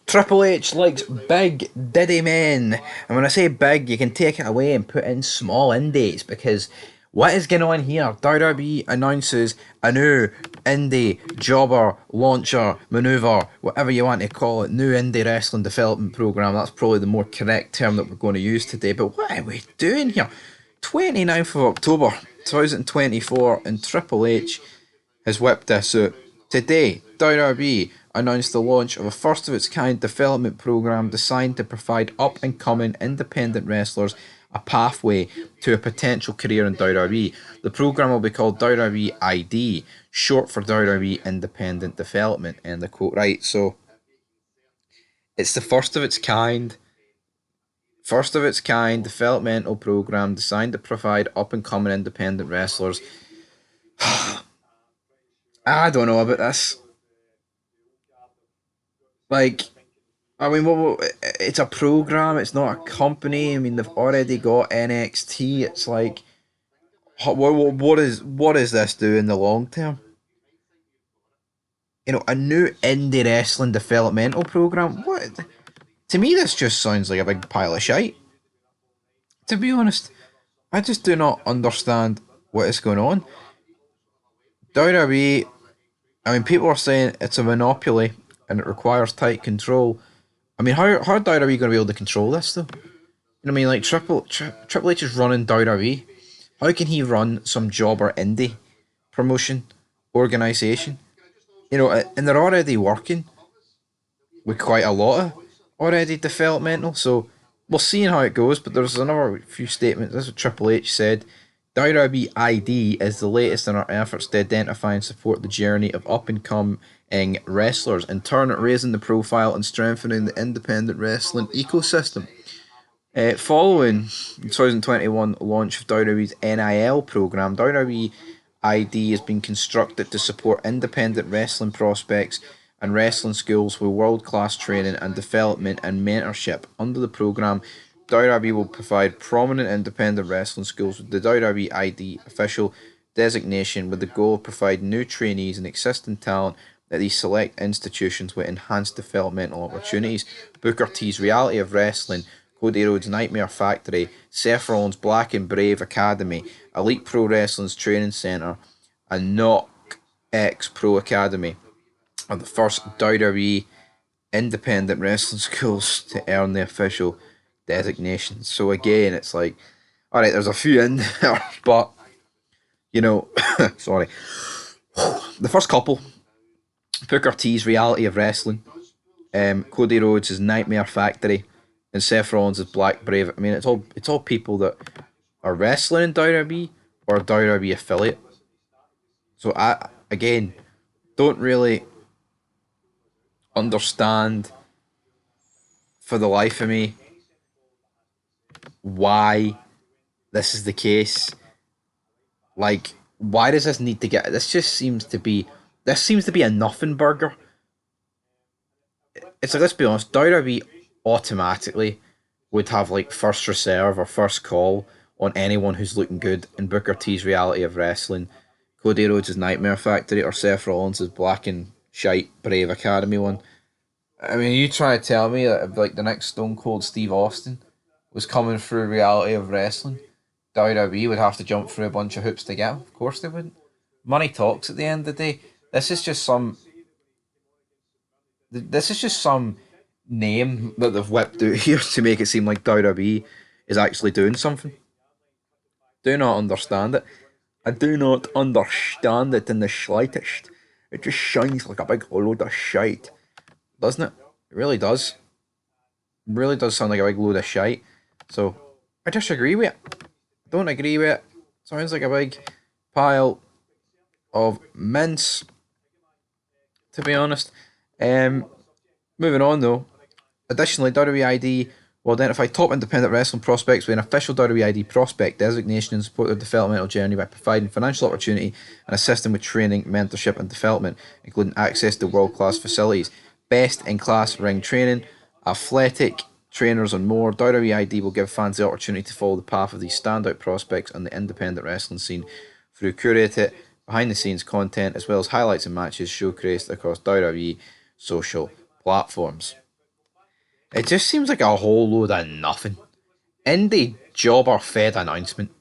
Triple H likes big diddy men. And when I say big, you can take it away and put in small indies because what is going on here? WWE announces a new indie jobber, launcher, maneuver, whatever you want to call it, new indie wrestling development program. That's probably the more correct term that we're going to use today. But what are we doing here? 29th of October 2024, and Triple H has whipped this out. Today, WWE announced the launch of a first of its kind development program designed to provide up and coming independent wrestlers a pathway to a potential career in WWE. The program will be called WWE ID, short for WWE Independent Development. End the quote. Right, so it's the first of its kind developmental program designed to provide up and coming independent wrestlers. I don't know about this. Like, I mean, it's a program. It's not a company. I mean, they've already got NXT. It's like, what is this do in the long term? A new indie wrestling developmental program. What? To me, this just sounds like a big pile of shite. To be honest, I just do not understand what is going on. WWE. I mean, people are saying it's a monopoly and it requires tight control. I mean, how are WWE going to be able to control this though? I mean, like Triple H is running WWE. How can he run some job or indie promotion organization? And they're already working with quite a lot of already developmental. So we'll see how it goes. But there's another few statements. This is what Triple H said. WWE ID is the latest in our efforts to identify and support the journey of up and coming wrestlers, in turn raising the profile and strengthening the independent wrestling ecosystem. Following the 2021 launch of WWE's NIL program, WWE ID has been constructed to support independent wrestling prospects and wrestling schools with world class training and development and mentorship. Under the program, WWE will provide prominent independent wrestling schools with the WWE ID official designation with the goal of providing new trainees and existing talent at these select institutions with enhanced developmental opportunities. Booker T's Reality of Wrestling, Cody Rhodes' Nightmare Factory, Seth Rollins' Black and Brave Academy, Elite Pro Wrestling's Training Center, and Knock X Pro Academy are the first WWE independent wrestling schools to earn the official designation. So again, it's like, all right, there's a few in there, but sorry, the first couple: Booker T's Reality of Wrestling, Cody Rhodes' Nightmare Factory, and Seth Rollins' Black Brave. I mean, it's all people that are wrestling in WWE or a WWE affiliate. So I again don't really understand for the life of me why this is the case. Like, why does this need to get? This seems to be a nothing burger. It's like, let's be honest, WWE automatically would have like first reserve or first call on anyone who's looking good in Booker T's Reality of Wrestling, Cody Rhodes' Nightmare Factory, or Seth Rollins' Black and Shite Brave Academy one. I mean, you try to tell me that if, like, the next Stone Cold Steve Austin was coming through Reality of Wrestling, WWE would have to jump through a bunch of hoops to get him. Of course they wouldn't. Money talks at the end of the day. This is just some name that they've whipped out here to make it seem like WWE is actually doing something. Do not understand it. I do not understand it in the slightest. It just sounds like a big load of shite, doesn't it? It really does. It really does sound like a big load of shite. So I disagree with it. Don't agree with it. Sounds like a big pile of mince, to be honest. Um, Moving on though. Additionally, WWID will identify top independent wrestling prospects with an official WWID prospect designation and support their developmental journey by providing financial opportunity and assisting with training, mentorship, and development, including access to world class facilities, best in class ring training, athletic trainers, and more. WWID will give fans the opportunity to follow the path of these standout prospects on the independent wrestling scene through curated behind the scenes content as well as highlights and matches showcased across WWE social platforms. It just seems like a whole load of nothing. Indie jobber fed announcement.